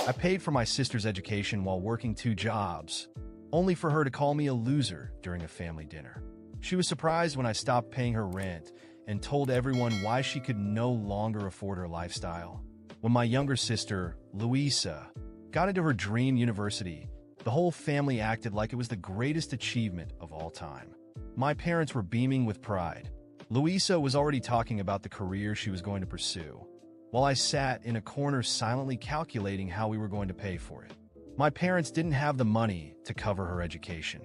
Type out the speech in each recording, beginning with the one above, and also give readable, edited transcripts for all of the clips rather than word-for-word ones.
I paid for my sister's education while working 2 jobs, only for her to call me a loser during a family dinner. She was surprised when I stopped paying her rent and told everyone why she could no longer afford her lifestyle. When my younger sister, Louisa, got into her dream university, the whole family acted like it was the greatest achievement of all time. My parents were beaming with pride. Louisa was already talking about the career she was going to pursue, while I sat in a corner silently calculating how we were going to pay for it. My parents didn't have the money to cover her education.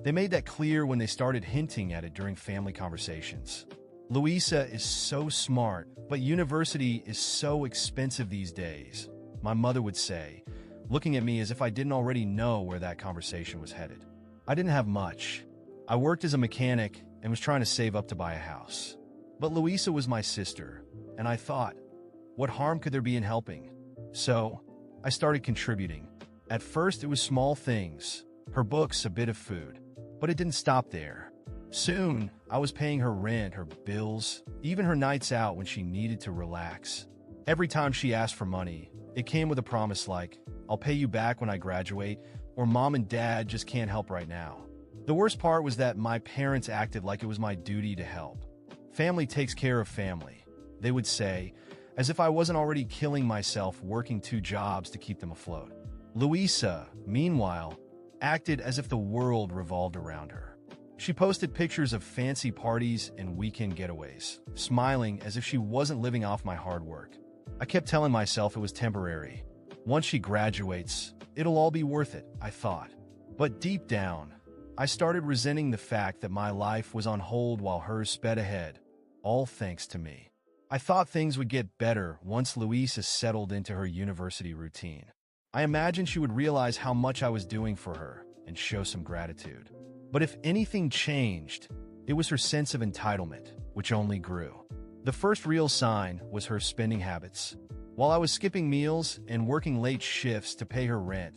They made that clear when they started hinting at it during family conversations. Louisa is so smart, but university is so expensive these days, my mother would say, looking at me as if I didn't already know where that conversation was headed. I didn't have much. I worked as a mechanic and was trying to save up to buy a house. But Louisa was my sister, and I thought, what harm could there be in helping? So, I started contributing. At first, it was small things, her books, a bit of food. But it didn't stop there. Soon, I was paying her rent, her bills, even her nights out when she needed to relax. Every time she asked for money, it came with a promise like, I'll pay you back when I graduate, or Mom and Dad just can't help right now. The worst part was that my parents acted like it was my duty to help. Family takes care of family, they would say, as if I wasn't already killing myself working 2 jobs to keep them afloat. Louisa, meanwhile, acted as if the world revolved around her. She posted pictures of fancy parties and weekend getaways, smiling as if she wasn't living off my hard work. I kept telling myself it was temporary. Once she graduates, it'll all be worth it, I thought. But deep down, I started resenting the fact that my life was on hold while hers sped ahead, all thanks to me. I thought things would get better once Louisa settled into her university routine. I imagined she would realize how much I was doing for her and show some gratitude. But if anything changed, it was her sense of entitlement, which only grew. The first real sign was her spending habits. While I was skipping meals and working late shifts to pay her rent,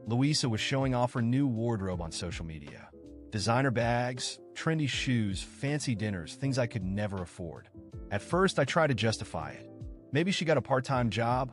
Louisa was showing off her new wardrobe on social media. Designer bags, trendy shoes, fancy dinners, things I could never afford. At first, I tried to justify it. Maybe she got a part-time job,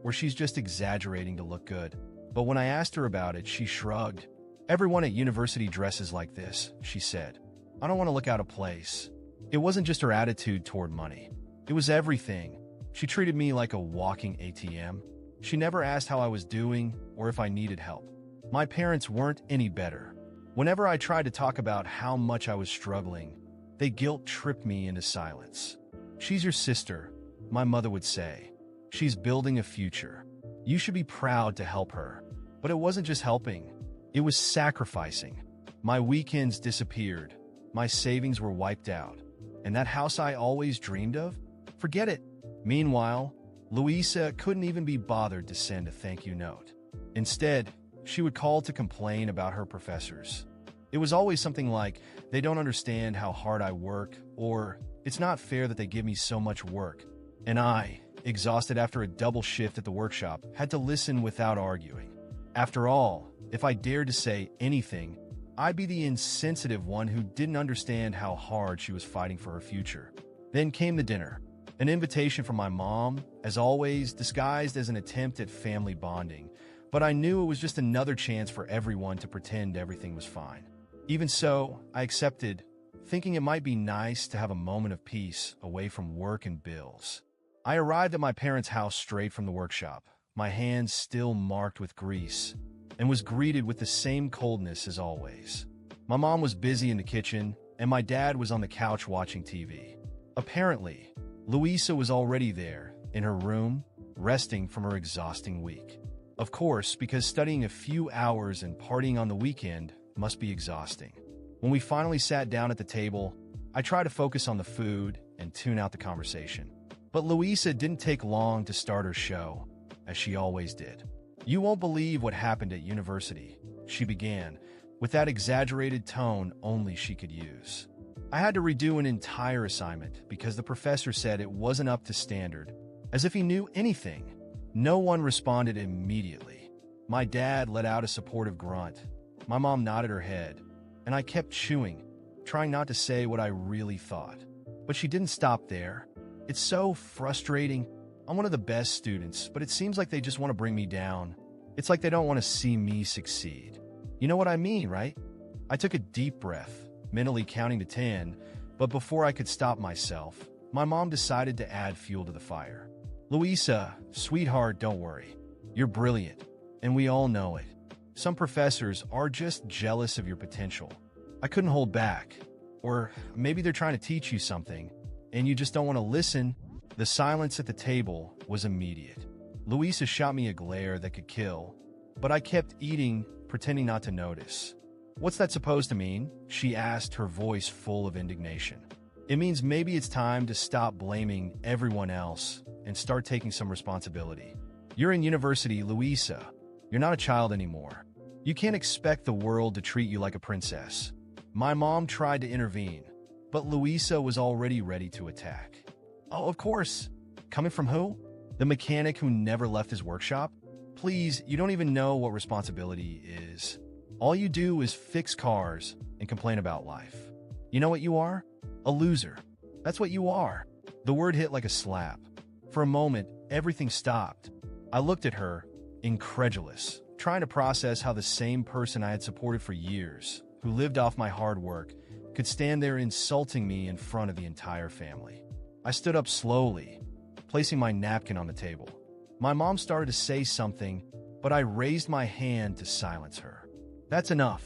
or she's just exaggerating to look good. But when I asked her about it, she shrugged. Everyone at university dresses like this, she said. I don't want to look out of place. It wasn't just her attitude toward money. It was everything. She treated me like a walking ATM. She never asked how I was doing or if I needed help. My parents weren't any better. Whenever I tried to talk about how much I was struggling, they guilt-tripped me into silence. She's your sister, my mother would say. She's building a future. You should be proud to help her. But it wasn't just helping. It was sacrificing. My weekends disappeared. My savings were wiped out. And that house I always dreamed of? Forget it. Meanwhile, Louisa couldn't even be bothered to send a thank you note. Instead, she would call to complain about her professors. It was always something like, they don't understand how hard I work, or it's not fair that they give me so much work. And I, exhausted after a double shift at the workshop, had to listen without arguing. After all, if I dared to say anything, I'd be the insensitive one who didn't understand how hard she was fighting for her future. Then came the dinner. An invitation from my mom, as always, disguised as an attempt at family bonding, but I knew it was just another chance for everyone to pretend everything was fine. Even so, I accepted, thinking it might be nice to have a moment of peace away from work and bills. I arrived at my parents' house straight from the workshop, my hands still marked with grease, and was greeted with the same coldness as always. My mom was busy in the kitchen, and my dad was on the couch watching TV. Apparently, Louisa was already there, in her room, resting from her exhausting week. Of course, because studying a few hours and partying on the weekend must be exhausting. When we finally sat down at the table, I tried to focus on the food and tune out the conversation. But Louisa didn't take long to start her show, as she always did. You won't believe what happened at university, she began, with that exaggerated tone only she could use. I had to redo an entire assignment because the professor said it wasn't up to standard, as if he knew anything. No one responded immediately. My dad let out a supportive grunt. My mom nodded her head, and I kept chewing, trying not to say what I really thought. But she didn't stop there. It's so frustrating. I'm one of the best students, but it seems like they just want to bring me down. It's like they don't want to see me succeed. You know what I mean, right? I took a deep breath, mentally counting to 10, but before I could stop myself, my mom decided to add fuel to the fire. Louisa, sweetheart, don't worry. You're brilliant, and we all know it. Some professors are just jealous of your potential. I couldn't hold back. Or maybe they're trying to teach you something, and you just don't want to listen. The silence at the table was immediate. Louisa shot me a glare that could kill, but I kept eating, pretending not to notice. What's that supposed to mean? She asked, her voice full of indignation. It means maybe it's time to stop blaming everyone else and start taking some responsibility. You're in university, Louisa. You're not a child anymore. You can't expect the world to treat you like a princess. My mom tried to intervene, but Louisa was already ready to attack. Oh, of course. Coming from who? The mechanic who never left his workshop? Please, you don't even know what responsibility is. All you do is fix cars and complain about life. You know what you are? A loser. That's what you are. The word hit like a slap. For a moment, everything stopped. I looked at her, incredulous, trying to process how the same person I had supported for years, who lived off my hard work, could stand there insulting me in front of the entire family. I stood up slowly, placing my napkin on the table. My mom started to say something, but I raised my hand to silence her. That's enough.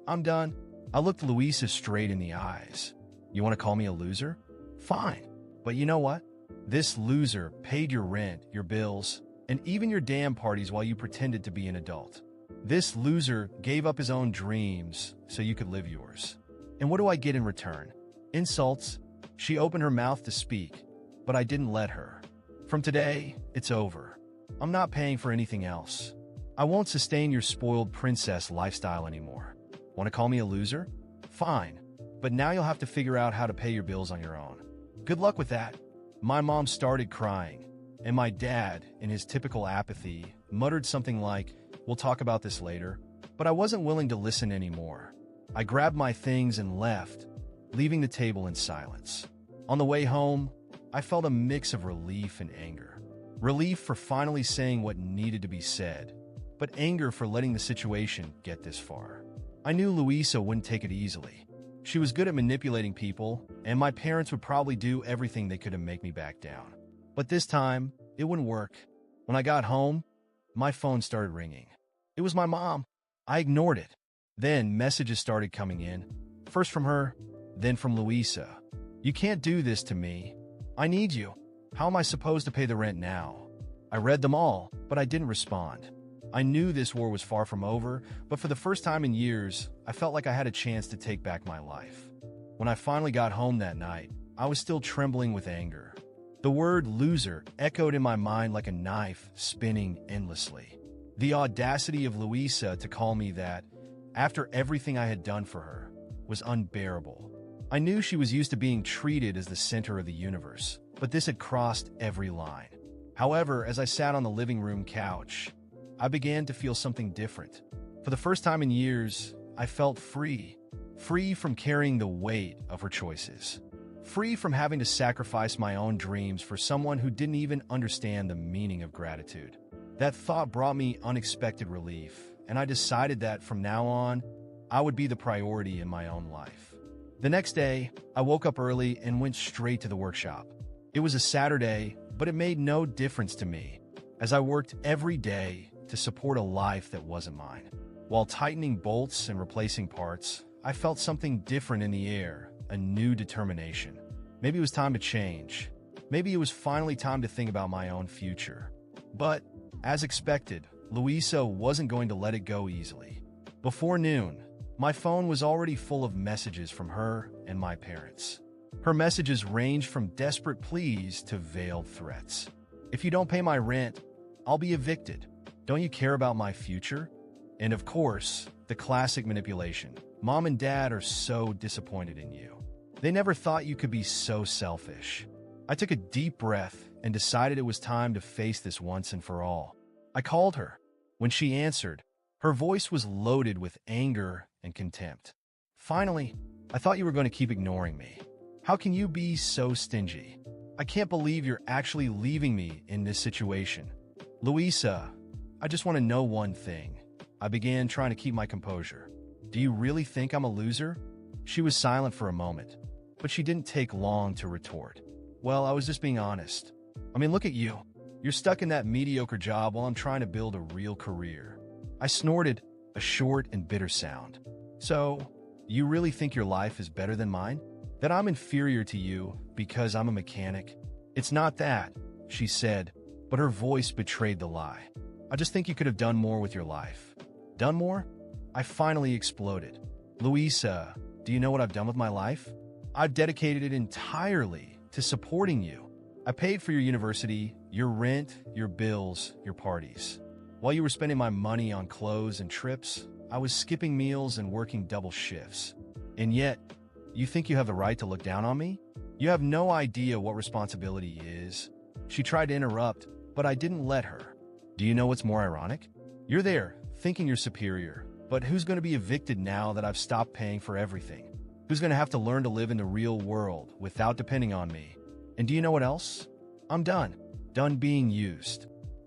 I'm done. I looked Louisa straight in the eyes. You want to call me a loser? Fine. But you know what? This loser paid your rent, your bills, and even your damn parties while you pretended to be an adult. This loser gave up his own dreams so you could live yours. And what do I get in return? Insults. She opened her mouth to speak, but I didn't let her. From today, it's over. I'm not paying for anything else. I won't sustain your spoiled princess lifestyle anymore. Want to call me a loser? Fine, but now you'll have to figure out how to pay your bills on your own. Good luck with that. My mom started crying, and my dad, in his typical apathy, muttered something like, "We'll talk about this later," but I wasn't willing to listen anymore. I grabbed my things and left, leaving the table in silence. On the way home, I felt a mix of relief and anger. Relief for finally saying what needed to be said, but anger for letting the situation get this far. I knew Louisa wouldn't take it easily. She was good at manipulating people, and my parents would probably do everything they could to make me back down. But this time, it wouldn't work. When I got home, my phone started ringing. It was my mom. I ignored it. Then messages started coming in, first from her, then from Louisa. "You can't do this to me. I need you. How am I supposed to pay the rent now?" I read them all, but I didn't respond. I knew this war was far from over, but for the first time in years, I felt like I had a chance to take back my life. When I finally got home that night, I was still trembling with anger. The word loser echoed in my mind like a knife spinning endlessly. The audacity of Louisa to call me that, after everything I had done for her, was unbearable. I knew she was used to being treated as the center of the universe, but this had crossed every line. However, as I sat on the living room couch, I began to feel something different. For the first time in years, I felt free. Free from carrying the weight of her choices. Free from having to sacrifice my own dreams for someone who didn't even understand the meaning of gratitude. That thought brought me unexpected relief, and I decided that from now on, I would be the priority in my own life. The next day, I woke up early and went straight to the workshop. It was a Saturday, but it made no difference to me, as I worked every day to support a life that wasn't mine. While tightening bolts and replacing parts, I felt something different in the air, a new determination. Maybe it was time to change. Maybe it was finally time to think about my own future. But, as expected, Louisa wasn't going to let it go easily. Before noon, my phone was already full of messages from her and my parents. Her messages ranged from desperate pleas to veiled threats. "If you don't pay my rent, I'll be evicted. Don't you care about my future?" And of course, the classic manipulation. "Mom and Dad are so disappointed in you. They never thought you could be so selfish." I took a deep breath and decided it was time to face this once and for all. I called her. When she answered, her voice was loaded with anger and contempt. "Finally, I thought you were going to keep ignoring me. How can you be so stingy? I can't believe you're actually leaving me in this situation. Louisa, I just want to know one thing. I began trying to keep my composure. Do you really think I'm a loser? She was silent for a moment, but she didn't take long to retort. Well, I was just being honest. I mean, look at you. You're stuck in that mediocre job while I'm trying to build a real career. I snorted, a short and bitter sound. So, you really think your life is better than mine? That I'm inferior to you because I'm a mechanic? It's not that, she said, but her voice betrayed the lie. I just think you could have done more with your life. Done more? I finally exploded. Louisa, do you know what I've done with my life? I've dedicated it entirely to supporting you. I paid for your university, your rent, your bills, your parties. While you were spending my money on clothes and trips, I was skipping meals and working double shifts. And yet, you think you have the right to look down on me? You have no idea what responsibility is. She tried to interrupt, but I didn't let her. Do you know what's more ironic? You're there, thinking you're superior, but who's going to be evicted now that I've stopped paying for everything? Who's going to have to learn to live in the real world without depending on me? And do you know what else? I'm done. Done being used.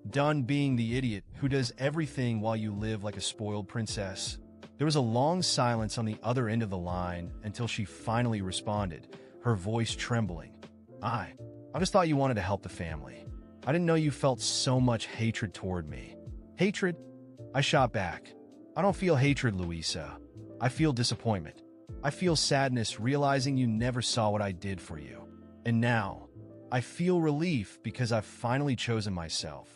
Done being the idiot who does everything while you live like a spoiled princess. There was a long silence on the other end of the line until she finally responded, her voice trembling. I just thought you wanted to help the family. I didn't know you felt so much hatred toward me. Hatred? I shot back. I don't feel hatred, Louisa. I feel disappointment. I feel sadness realizing you never saw what I did for you. And now, I feel relief because I've finally chosen myself.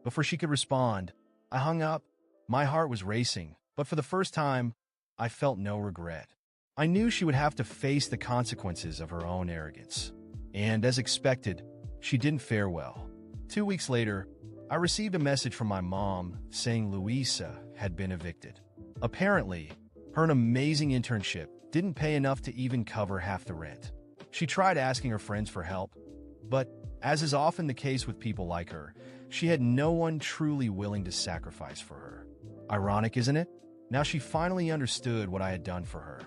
Before she could respond, I hung up. My heart was racing, but for the first time, I felt no regret. I knew she would have to face the consequences of her own arrogance. And as expected, she didn't fare well. 2 weeks later, I received a message from my mom saying Louisa had been evicted. Apparently, her amazing internship didn't pay enough to even cover half the rent. She tried asking her friends for help, but as is often the case with people like her, she had no one truly willing to sacrifice for her. Ironic, isn't it? Now she finally understood what I had done for her.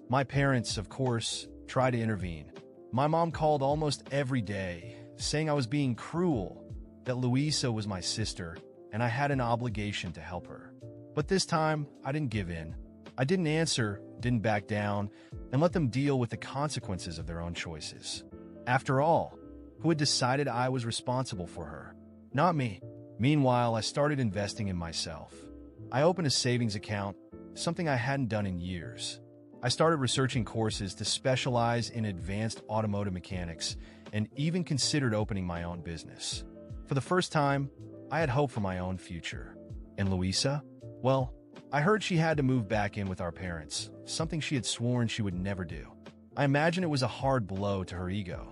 My parents, of course, tried to intervene. My mom called almost every day, saying I was being cruel, that Louisa was my sister, and I had an obligation to help her. But this time, I didn't give in. I didn't answer, didn't back down, and let them deal with the consequences of their own choices. After all, who had decided I was responsible for her? Not me. Meanwhile, I started investing in myself. I opened a savings account, something I hadn't done in years. I started researching courses to specialize in advanced automotive mechanics and even considered opening my own business. For the first time, I had hope for my own future. And Louisa? Well, I heard she had to move back in with our parents, something she had sworn she would never do. I imagine it was a hard blow to her ego.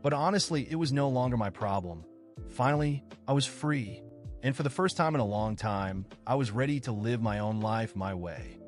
But honestly, it was no longer my problem. Finally, I was free. And for the first time in a long time, I was ready to live my own life my way.